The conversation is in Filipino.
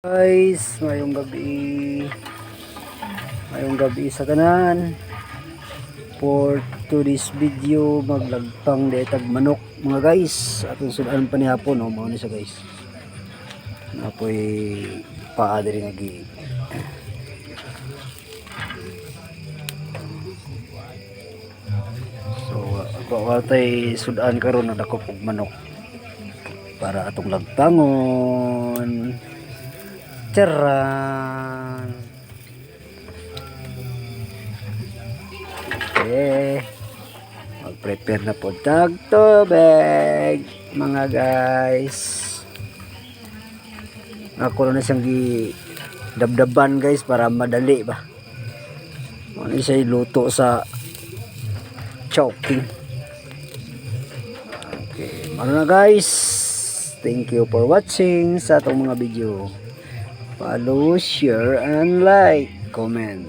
Guys, ngayong gabi sa kanan. For today's video, maglagpang detag manok mga guys. Atong sudan pa ni hapon, no, mga nisa guys. Napoy paa diri lagi. So, ako tay sudan karon na dako og manok para atong lagpangon. Charan. Okay. Mag-prepare na po tag tubig mga guys. Ako na siyang dabdaban guys para madali ba. Ano siya luto sa choking. Okay, ano na guys. Thank you for watching sa atong mga video. Follow, share, and like, comment.